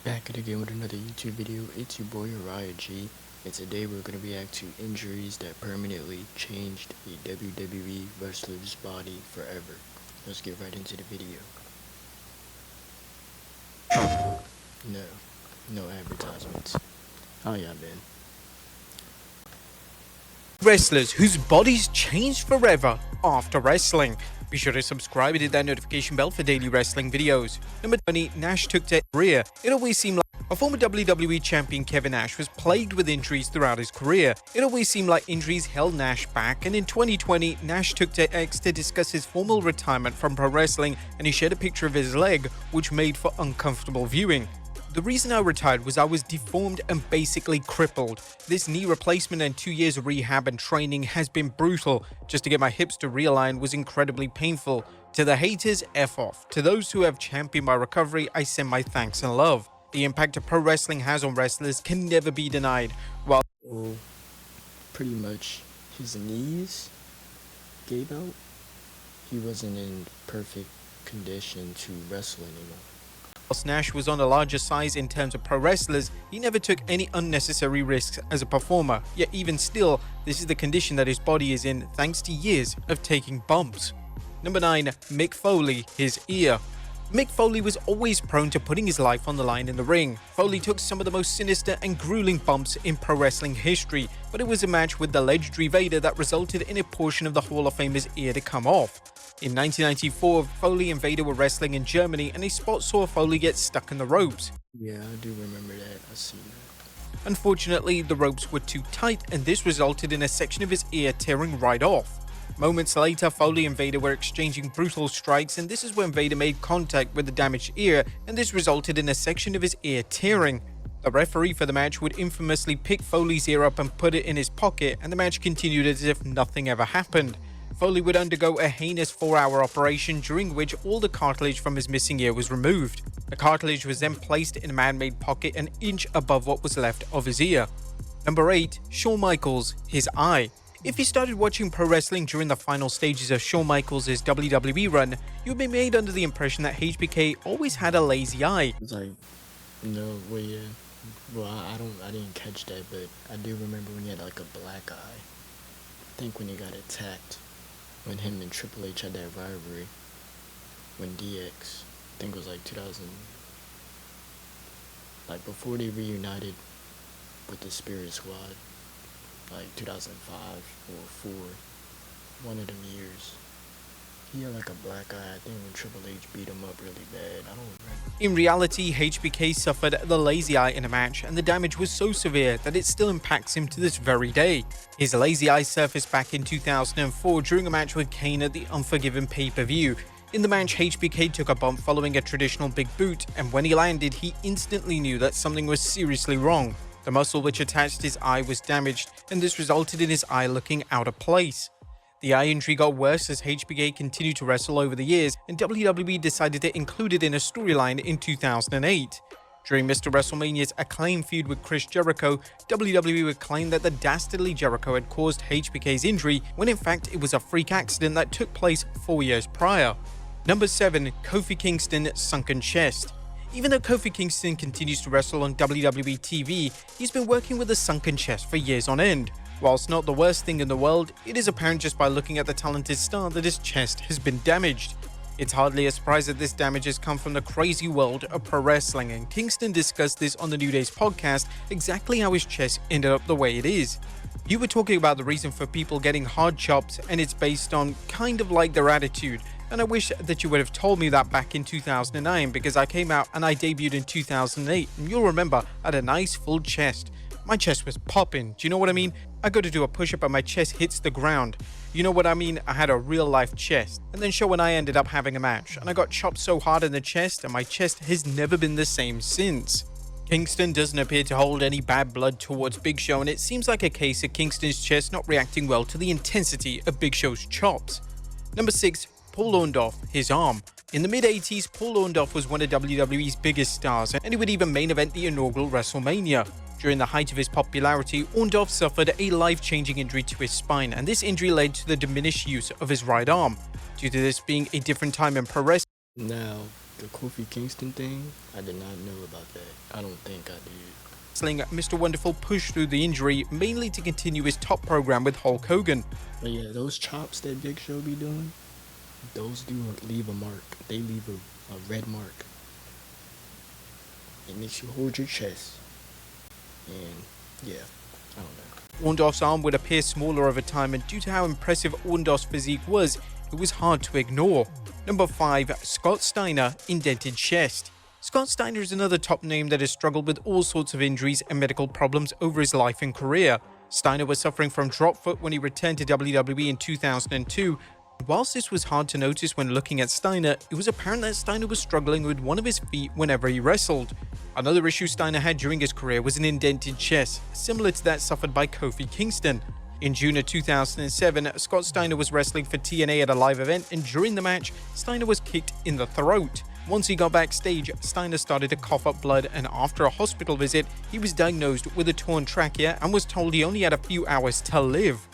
Back at again with another YouTube video. It's your boy Uriah G, and today we're going to react to injuries that permanently changed a WWE wrestler's body forever. Let's get right into the video. No advertisements. How y'all been? Wrestlers whose bodies changed forever after wrestling. Be sure to subscribe and hit that notification bell for daily wrestling videos. Number 20, Nash took to career. It always seemed like a former WWE champion Kevin Nash was plagued with injuries throughout his career. It always seemed like injuries held Nash back, and in 2020, Nash took to X to discuss his formal retirement from pro wrestling, and he shared a picture of his leg, which made for uncomfortable viewing. The reason I retired was I was deformed and basically crippled. This knee replacement and 2 years of rehab and training has been brutal. Just to get my hips to realign was incredibly painful. To the haters, F off. To those who have championed my recovery, I send my thanks and love. The impact of pro wrestling has on wrestlers can never be denied. While Pretty much his knees gave out. He wasn't in perfect condition to wrestle anymore. Nash was on a larger size in terms of pro wrestlers, he never took any unnecessary risks as a performer, yet even still, this is the condition that his body is in thanks to years of taking bumps. Number 9. Mick Foley, his ear. Mick Foley was always prone to putting his life on the line in the ring. Foley took some of the most sinister and grueling bumps in pro wrestling history, but it was a match with the legendary Vader that resulted in a portion of the Hall of Famer's ear to come off. In 1994, Foley and Vader were wrestling in Germany, and a spot saw Foley get stuck in the ropes. Yeah, I do remember that. I see that. Unfortunately, the ropes were too tight, and this resulted in a section of his ear tearing right off. Moments later, Foley and Vader were exchanging brutal strikes, and this is when Vader made contact with the damaged ear, and this resulted in a section of his ear tearing. The referee for the match would infamously pick Foley's ear up and put it in his pocket, and the match continued as if nothing ever happened. Foley would undergo a heinous 4-hour operation during which all the cartilage from his missing ear was removed. The cartilage was then placed in a man-made pocket an inch above what was left of his ear. Number 8. Shawn Michaels, his eye. If you started watching pro wrestling during the final stages of Shawn Michaels' WWE run, you would be made under the impression that HBK always had a lazy eye. It's like, no, well, yeah. Well, I didn't catch that, but I do remember when he had like a black eye. I think when he got attacked. When him and Triple H had that rivalry, when DX, I think it was like 2000, like before they reunited with the Spirit Squad, like 2005 or 4, one of them years. He had like a black eye, I think when Triple H beat him up really bad, I don't remember. In reality, HBK suffered the lazy eye in a match, and the damage was so severe that it still impacts him to this very day. His lazy eye surfaced back in 2004 during a match with Kane at the Unforgiven pay-per-view. In the match, HBK took a bump following a traditional big boot, and when he landed, he instantly knew that something was seriously wrong. The muscle which attached his eye was damaged, and this resulted in his eye looking out of place. The eye injury got worse as HBK continued to wrestle over the years, and WWE decided to include it in a storyline in 2008. During Mr. WrestleMania's acclaimed feud with Chris Jericho, WWE would claim that the dastardly Jericho had caused HBK's injury, when in fact it was a freak accident that took place 4 years prior. Number 7. Kofi Kingston, sunken chest. Even though Kofi Kingston continues to wrestle on WWE TV, he's been working with a sunken chest for years on end. Whilst not the worst thing in the world, it is apparent just by looking at the talented star that his chest has been damaged. It's hardly a surprise that this damage has come from the crazy world of pro wrestling, and Kingston discussed this on the New Day's podcast, exactly how his chest ended up the way it is. You were talking about the reason for people getting hard chops, and it's based on kind of like their attitude. And I wish that you would have told me that back in 2009, because I came out and I debuted in 2008, and you'll remember I had a nice full chest. My chest was popping, do you know what I mean? I go to do a push-up and my chest hits the ground. You know what I mean? I had a real-life chest. And then Shawn and I ended up having a match, and I got chopped so hard in the chest, and my chest has never been the same since. Kingston doesn't appear to hold any bad blood towards Big Show, and it seems like a case of Kingston's chest not reacting well to the intensity of Big Show's chops. Number 6. Paul Orndorff, his arm. In the mid-80s, Paul Orndorff was one of WWE's biggest stars, and he would even main event the inaugural WrestleMania. During the height of his popularity, Orndorff suffered a life-changing injury to his spine, and this injury led to the diminished use of his right arm. Due to this being a different time in pro wrestling, Now, The Kofi Kingston thing, I did not know about that. I don't think I did. Wrestling, Mr. Wonderful pushed through the injury mainly to continue his top program with Hulk Hogan. But yeah, those chops that Big Show be doing, those do leave a mark. They leave a red mark. It makes you hold your chest. And yeah, I don't know. Orndorff's arm would appear smaller over time, and due to how impressive Orndorff's physique was, it was hard to ignore. Number 5, Scott Steiner, indented chest. Scott Steiner is another top name that has struggled with all sorts of injuries and medical problems over his life and career. Steiner was suffering from drop foot when he returned to WWE in 2002. Whilst this was hard to notice when looking at Steiner, it was apparent that Steiner was struggling with one of his feet whenever he wrestled. Another issue Steiner had during his career was an indented chest, similar to that suffered by Kofi Kingston. In June of 2007, Scott Steiner was wrestling for TNA at a live event, and during the match, Steiner was kicked in the throat. Once he got backstage, Steiner started to cough up blood, and after a hospital visit, he was diagnosed with a torn trachea and was told he only had a few hours to live.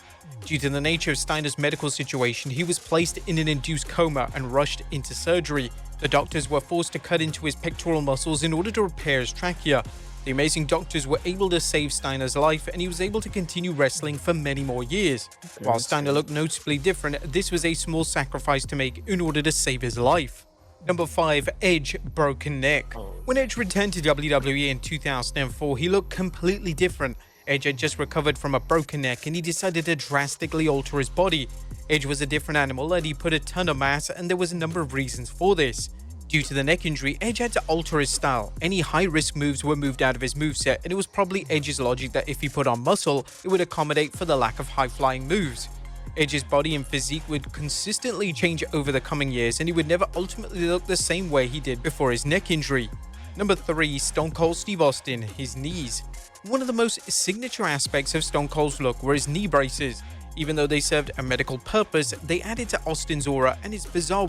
Due to the nature of Steiner's medical situation, he was placed in an induced coma and rushed into surgery. The doctors were forced to cut into his pectoral muscles in order to repair his trachea. The amazing doctors were able to save Steiner's life, and he was able to continue wrestling for many more years. While Steiner looked noticeably different, this was a small sacrifice to make in order to save his life. Number 5, Edge, broken neck. When Edge returned to WWE in 2004, he looked completely different. Edge had just recovered from a broken neck, and he decided to drastically alter his body. Edge was a different animal, and he put a ton of mass, and there was a number of reasons for this. Due to the neck injury, Edge had to alter his style. Any high-risk moves were moved out of his moveset, and it was probably Edge's logic that if he put on muscle, it would accommodate for the lack of high-flying moves. Edge's body and physique would consistently change over the coming years, and he would never ultimately look the same way he did before his neck injury. Number 3, Stone Cold Steve Austin, his knees. One of the most signature aspects of Stone Cold's look were his knee braces. Even though they served a medical purpose, they added to Austin's aura and his bizarre.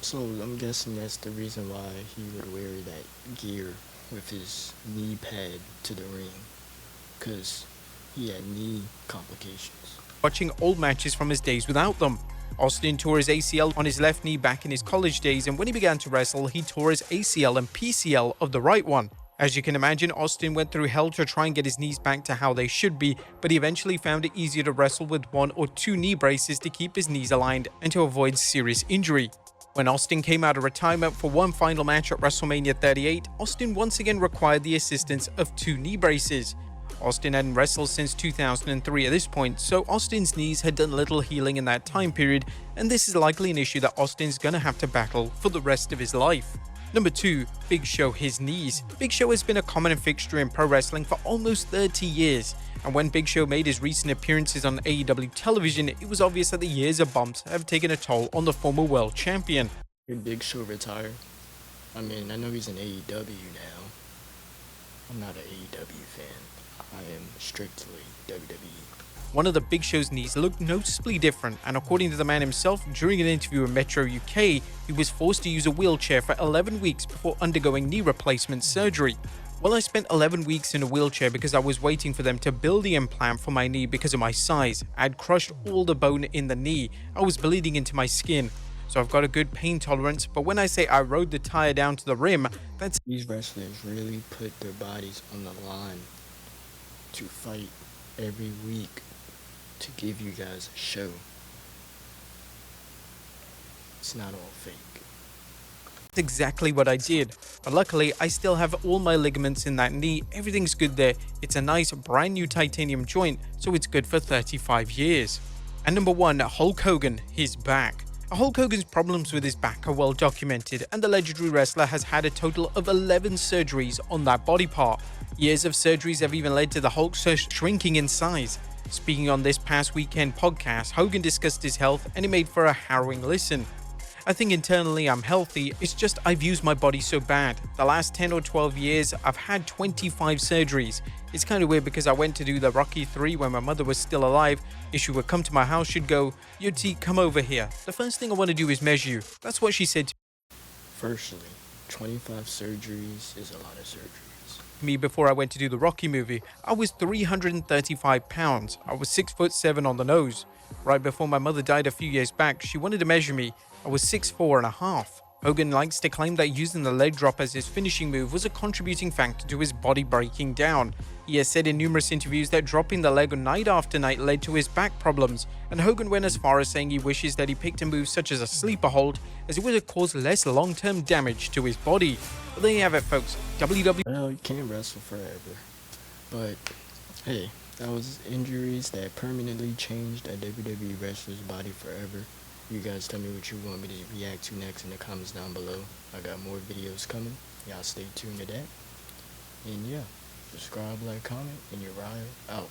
So I'm guessing that's the reason why he would wear that gear with his knee pad to the ring, because he had knee complications. Watching old matches from his days without them. Austin tore his ACL on his left knee back in his college days, and when he began to wrestle, he tore his ACL and PCL of the right one. As you can imagine, Austin went through hell to try and get his knees back to how they should be, but he eventually found it easier to wrestle with 1 or 2 knee braces to keep his knees aligned and to avoid serious injury. When Austin came out of retirement for one final match at WrestleMania 38, Austin once again required the assistance of 2 knee braces. Austin hadn't wrestled since 2003 at this point, so Austin's knees had done little healing in that time period, and this is likely an issue that Austin's gonna have to battle for the rest of his life. Number 2, Big Show, his knees. Big Show has been a common fixture in pro wrestling for almost 30 years, and when Big Show made his recent appearances on AEW television, it was obvious that the years of bumps have taken a toll on the former world champion. Did Big Show retire? I mean, I know he's in AEW now. I'm not an AEW fan. I am strictly WWE. One of the Big Show's knees looked noticeably different, and according to the man himself, during an interview in Metro UK, he was forced to use a wheelchair for 11 weeks before undergoing knee replacement surgery. Well, I spent 11 weeks in a wheelchair because I was waiting for them to build the implant for my knee because of my size. I had crushed all the bone in the knee. I was bleeding into my skin. So I've got a good pain tolerance, but when I say I rode the tire down to the rim, that's... These wrestlers really put their bodies on the line to fight every week to give you guys a show. It's not all fake. That's exactly what I did, but luckily I still have all my ligaments in that knee. Everything's good there. It's a nice brand new titanium joint, so it's good for 35 years. And number 1, Hulk Hogan, his back. Hulk Hogan's problems with his back are well documented, and the legendary wrestler has had a total of 11 surgeries on that body part. Years of surgeries have even led to the Hulk shrinking in size. Speaking on this past weekend podcast, Hogan discussed his health, and it made for a harrowing listen. I think internally I'm healthy, it's just I've used my body so bad. The last 10 or 12 years, I've had 25 surgeries. It's kind of weird because I went to do the Rocky 3 when my mother was still alive. If she would come to my house, she'd go, "Yo T, come over here. The first thing I want to do is measure you." That's what she said to Firstly, 25 surgeries is a lot of surgeries. me before I went to do the Rocky movie. I was 335 pounds. I was 6'7" on the nose. Right before my mother died a few years back, she wanted to measure me. I was 6'4.5. Hogan likes to claim that using the leg drop as his finishing move was a contributing factor to his body breaking down. He has said in numerous interviews that dropping the leg night after night led to his back problems, and Hogan went as far as saying he wishes that he picked a move such as a sleeper hold, as it would have caused less long-term damage to his body. But there you have it, folks. WWE. Well, you can't wrestle forever. But, hey, that was injuries that permanently changed a WWE wrestler's body forever. You guys tell me what you want me to react to next in the comments down below. I got more videos coming. Y'all stay tuned to that. And yeah, subscribe, like, comment, and you're out.